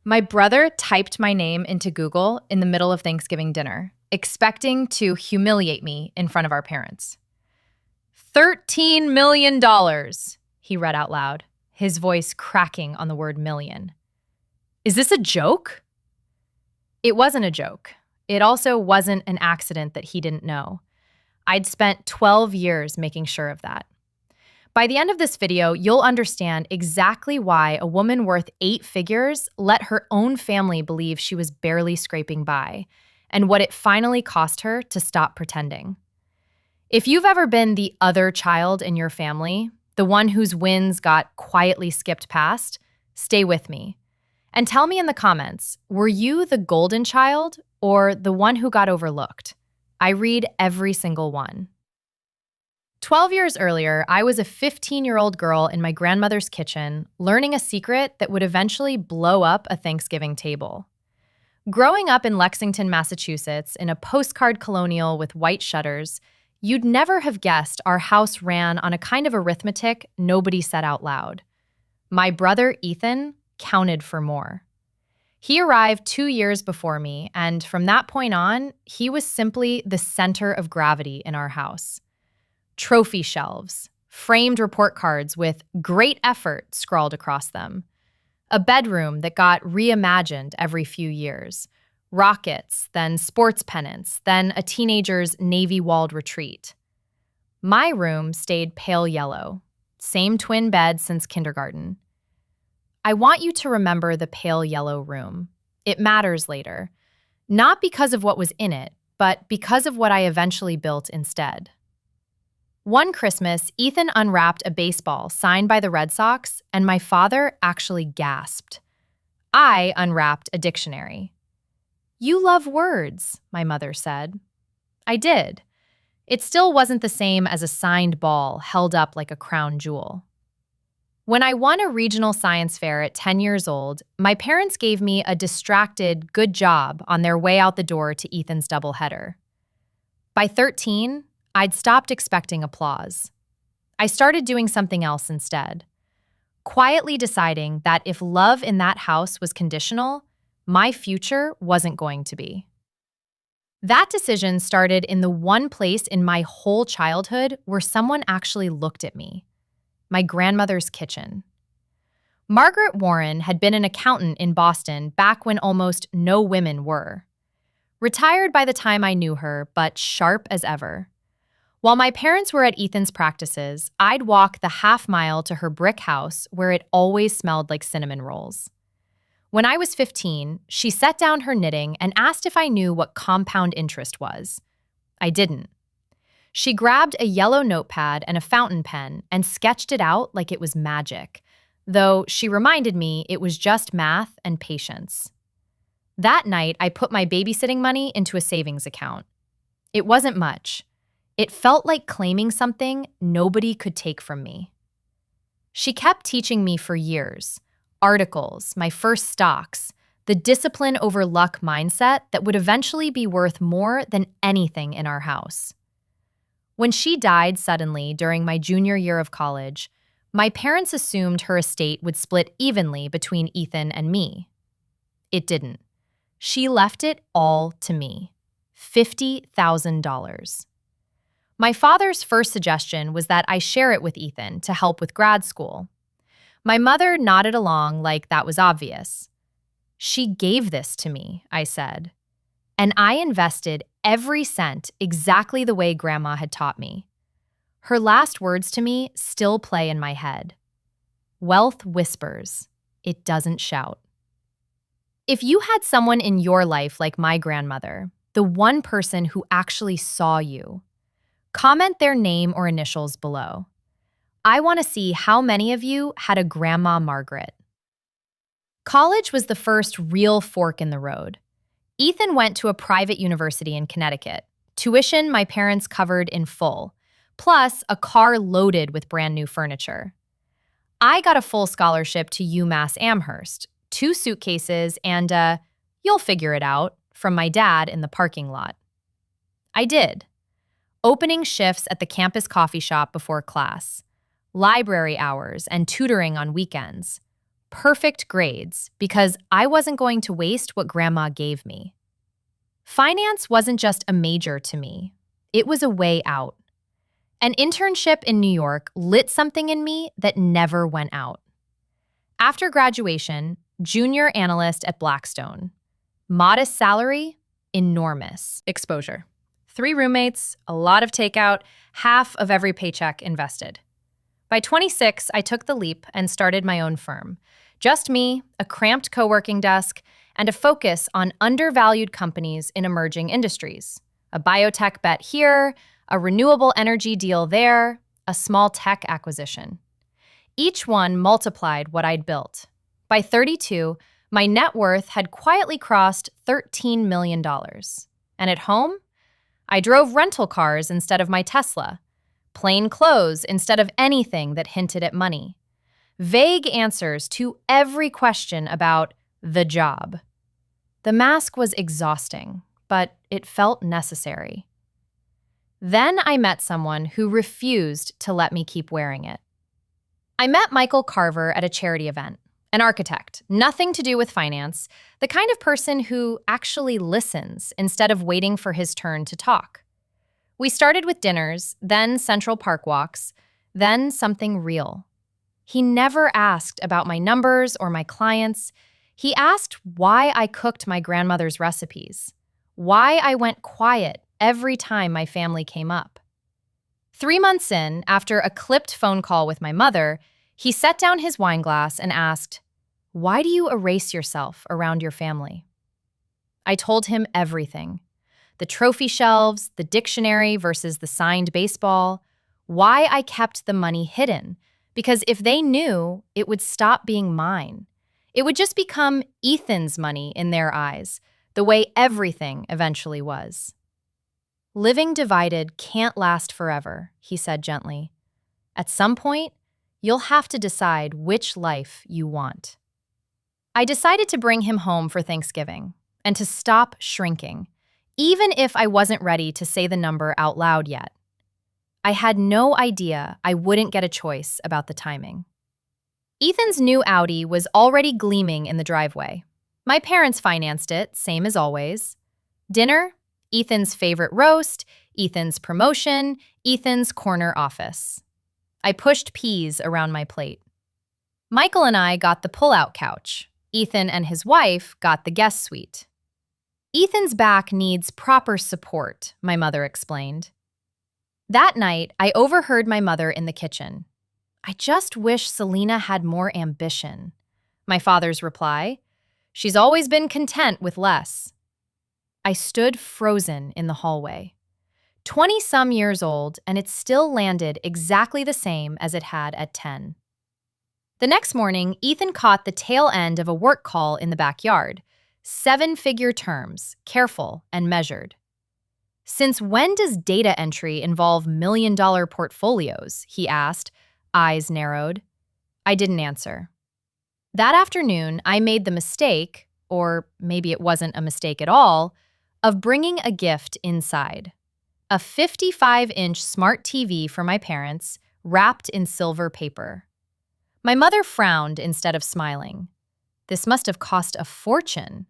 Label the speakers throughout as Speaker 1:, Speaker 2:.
Speaker 1: My brother typed my name into Google in the middle of Thanksgiving dinner, expecting to humiliate me in front of our parents. $13 million, he read out loud, his voice cracking on the word million. Is this a joke? It wasn't a joke. It also wasn't an accident that he didn't know. I'd spent 12 years making sure of that. By the end of this video, you'll understand exactly why a woman worth 8 figures let her own family believe she was barely scraping by, and what it finally cost her to stop pretending. If you've ever been the other child in your family, the one whose wins got quietly skipped past, stay with me. And tell me in the comments, were you the golden child or the one who got overlooked? I read every single one. 12 years earlier, I was a 15-year-old girl in my grandmother's kitchen, learning a secret that would eventually blow up a Thanksgiving table. Growing up in Lexington, Massachusetts, in a postcard colonial with white shutters, you'd never have guessed our house ran on a kind of arithmetic nobody said out loud. My brother, Ethan, counted for more. He arrived 2 years before me, and from that point on, he was simply the center of gravity in our house. Trophy shelves, framed report cards with "great effort" scrawled across them, a bedroom that got reimagined every few years, rockets, then sports pennants, then a teenager's navy-walled retreat. My room stayed pale yellow, same twin bed since kindergarten. I want you to remember the pale yellow room. It matters later, not because of what was in it, but because of what I eventually built instead. One Christmas, Ethan unwrapped a baseball signed by the Red Sox, and my father actually gasped. I unwrapped a dictionary. "You love words," my mother said. I did. It still wasn't the same as a signed ball held up like a crown jewel. When I won a regional science fair at 10 years old, my parents gave me a distracted "good job" on their way out the door to Ethan's doubleheader. By 13, I'd stopped expecting applause. I started doing something else instead, quietly deciding that if love in that house was conditional, my future wasn't going to be. That decision started in the one place in my whole childhood where someone actually looked at me: my grandmother's kitchen. Margaret Warren had been an accountant in Boston back when almost no women were. Retired by the time I knew her, but sharp as ever. While my parents were at Ethan's practices, I'd walk the half-mile to her brick house where it always smelled like cinnamon rolls. When I was 15, she set down her knitting and asked if I knew what compound interest was. I didn't. She grabbed a yellow notepad and a fountain pen and sketched it out like it was magic, though she reminded me it was just math and patience. That night, I put my babysitting money into a savings account. It wasn't much. It felt like claiming something nobody could take from me. She kept teaching me for years: articles, my first stocks, the discipline over luck mindset that would eventually be worth more than anything in our house. When she died suddenly during my junior year of college, my parents assumed her estate would split evenly between Ethan and me. It didn't. She left it all to me: $50,000. My father's first suggestion was that I share it with Ethan to help with grad school. My mother nodded along like that was obvious. "She gave this to me," I said. And I invested every cent exactly the way Grandma had taught me. Her last words to me still play in my head. "Wealth whispers, it doesn't shout." If you had someone in your life like my grandmother, the one person who actually saw you, comment their name or initials below. I want to see how many of you had a Grandma Margaret. College was the first real fork in the road. Ethan went to a private university in Connecticut. Tuition my parents covered in full, plus a car loaded with brand new furniture. I got a full scholarship to UMass Amherst, 2 suitcases, and "you'll figure it out" from my dad in the parking lot. I did. Opening shifts at the campus coffee shop before class, library hours, and tutoring on weekends. perfect grades because I wasn't going to waste what Grandma gave me. Finance wasn't just a major to me, it was a way out. An internship in New York lit something in me that never went out. After graduation, junior analyst at Blackstone. Modest salary, enormous exposure. 3 roommates, a lot of takeout, half of every paycheck invested. By 26, I took the leap and started my own firm. Just me, a cramped co-working desk, and a focus on undervalued companies in emerging industries. A biotech bet here, a renewable energy deal there, a small tech acquisition. Each one multiplied what I'd built. By 32, my net worth had quietly crossed $13 million. And at home, I drove rental cars instead of my Tesla, plain clothes instead of anything that hinted at money, vague answers to every question about the job. The mask was exhausting, but it felt necessary. Then I met someone who refused to let me keep wearing it. I met Michael Carver at a charity event, an architect, nothing to do with finance, the kind of person who actually listens instead of waiting for his turn to talk. We started with dinners, then Central Park walks, then something real. He never asked about my numbers or my clients. He asked why I cooked my grandmother's recipes, why I went quiet every time my family came up. 3 months in, after a clipped phone call with my mother, he set down his wine glass and asked, "Why do you erase yourself around your family?" I told him everything. The trophy shelves, the dictionary versus the signed baseball, why I kept the money hidden, because if they knew, it would stop being mine. It would just become Ethan's money in their eyes, the way everything eventually was. "Living divided can't last forever," he said gently. "At some point, you'll have to decide which life you want." I decided to bring him home for Thanksgiving and to stop shrinking, even if I wasn't ready to say the number out loud yet. I had no idea I wouldn't get a choice about the timing. Ethan's new Audi was already gleaming in the driveway. My parents financed it, same as always. Dinner, Ethan's favorite roast, Ethan's promotion, Ethan's corner office. I pushed peas around my plate. Michael and I got the pull-out couch. Ethan and his wife got the guest suite. "Ethan's back needs proper support," my mother explained. That night, I overheard my mother in the kitchen. "I just wish Selena had more ambition." My father's reply, "She's always been content with less." I stood frozen in the hallway. 20-some years old, and it still landed exactly the same as it had at 10. The next morning, Ethan caught the tail end of a work call in the backyard. 7-figure terms, careful and measured. "Since when does data entry involve million-dollar portfolios?" he asked, eyes narrowed. I didn't answer. That afternoon, I made the mistake, or maybe it wasn't a mistake at all, of bringing a gift inside. A 55-inch smart TV for my parents, wrapped in silver paper. My mother frowned instead of smiling. This must have cost a fortune.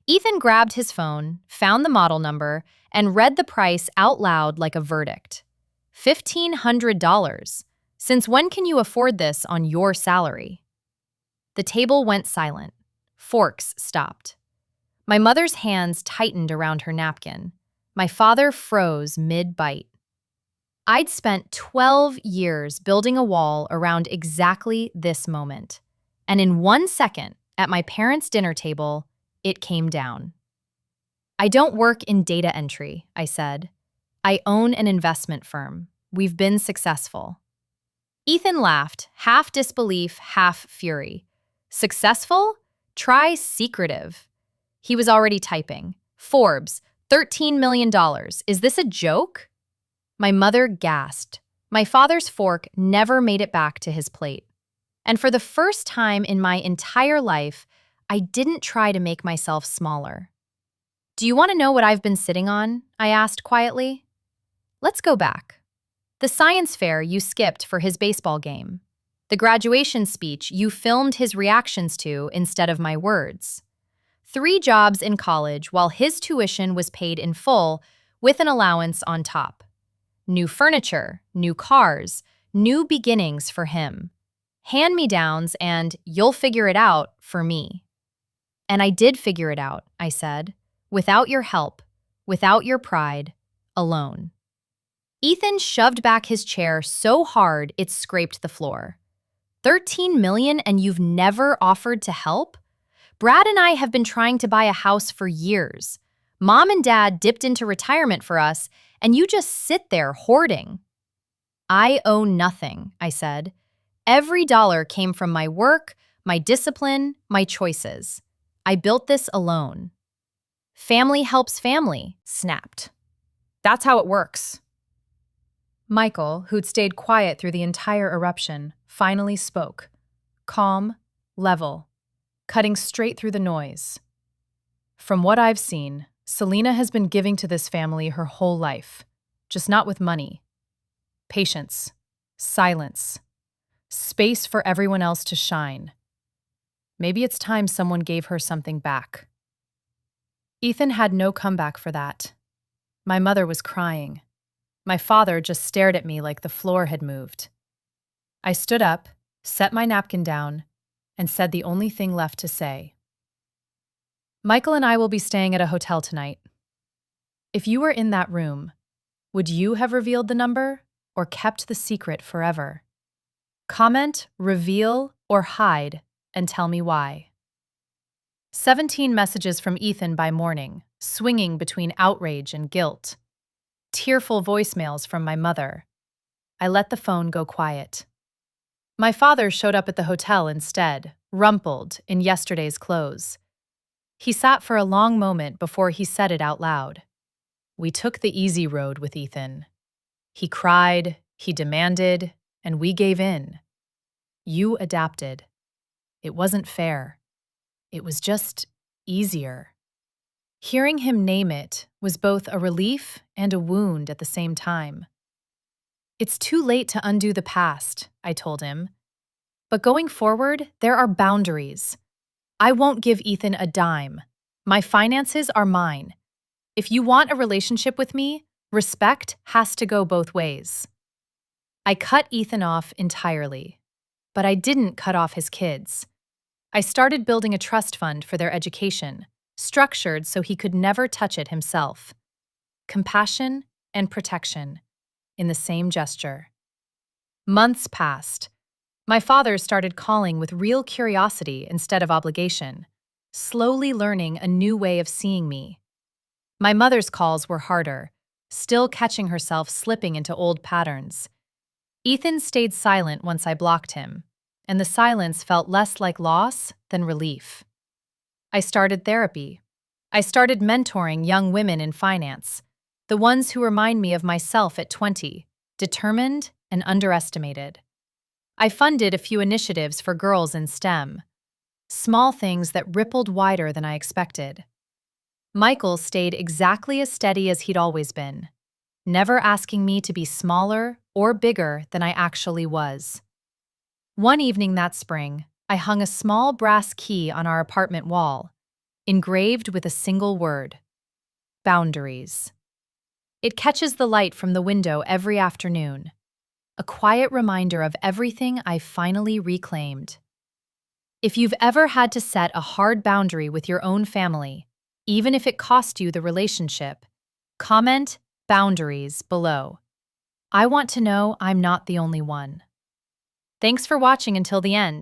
Speaker 1: Ethan grabbed his phone, found the model number, and read the price out loud like a verdict. $1,500. Since when can you afford this on your salary? The table went silent. Forks stopped. My mother's hands tightened around her napkin. My father froze mid-bite. I'd spent 12 years building a wall around exactly this moment. And in 1 second, at my parents' dinner table, it came down. "I don't work in data entry," I said. "I own an investment firm. We've been successful." Ethan laughed, half disbelief, half fury. "Successful? Try secretive." He was already typing. "Forbes, $13 million. Is this a joke?" My mother gasped. My father's fork never made it back to his plate. And for the first time in my entire life, I didn't try to make myself smaller. "Do you want to know what I've been sitting on?" I asked quietly. "Let's go back. The science fair you skipped for his baseball game. The graduation speech you filmed his reactions to instead of my words. 3 jobs in college while his tuition was paid in full with an allowance on top. New furniture, new cars, new beginnings for him. Hand-me-downs and you'll figure it out for me. And I did figure it out, I said, without your help, without your pride, alone. Ethan shoved back his chair so hard it scraped the floor. 13 million and you've never offered to help? Brad and I have been trying to buy a house for years. Mom and Dad dipped into retirement for us, and you just sit there hoarding. I owe nothing, I said. Every dollar came from my work, my discipline, my choices. I built this alone. Family helps family, snapped. That's how it works. Michael, who'd stayed quiet through the entire eruption, finally spoke. Calm, level, cutting straight through the noise. From what I've seen, Selena has been giving to this family her whole life, just not with money. Patience, silence, space for everyone else to shine. Maybe it's time someone gave her something back. Ethan had no comeback for that. My mother was crying. My father just stared at me like the floor had moved. I stood up, set my napkin down, and said the only thing left to say. Michael and I will be staying at a hotel tonight. If you were in that room, would you have revealed the number or kept the secret forever? Comment, reveal, or hide, and tell me why. 17 messages from Ethan by morning, swinging between outrage and guilt. Tearful voicemails from my mother. I let the phone go quiet. My father showed up at the hotel instead, rumpled in yesterday's clothes. He sat for a long moment before he said it out loud. We took the easy road with Ethan. He cried, he demanded, and we gave in. You adapted. It wasn't fair. It was just easier. Hearing him name it was both a relief and a wound at the same time. It's too late to undo the past, I told him. But going forward, there are boundaries. I won't give Ethan a dime. My finances are mine. If you want a relationship with me, respect has to go both ways. I cut Ethan off entirely, but I didn't cut off his kids. I started building a trust fund for their education, structured so he could never touch it himself. Compassion and protection in the same gesture. Months passed. My father started calling with real curiosity instead of obligation, slowly learning a new way of seeing me. My mother's calls were harder, still catching herself slipping into old patterns. Ethan stayed silent once I blocked him, and the silence felt less like loss than relief. I started therapy. I started mentoring young women in finance, the ones who remind me of myself at 20, determined and underestimated. I funded a few initiatives for girls in STEM, small things that rippled wider than I expected. Michael stayed exactly as steady as he'd always been, never asking me to be smaller or bigger than I actually was. One evening that spring, I hung a small brass key on our apartment wall, engraved with a single word: boundaries. It catches the light from the window every afternoon, a quiet reminder of everything I finally reclaimed. If you've ever had to set a hard boundary with your own family, even if it cost you the relationship, comment boundaries below. I want to know I'm not the only one. Thanks for watching until the end.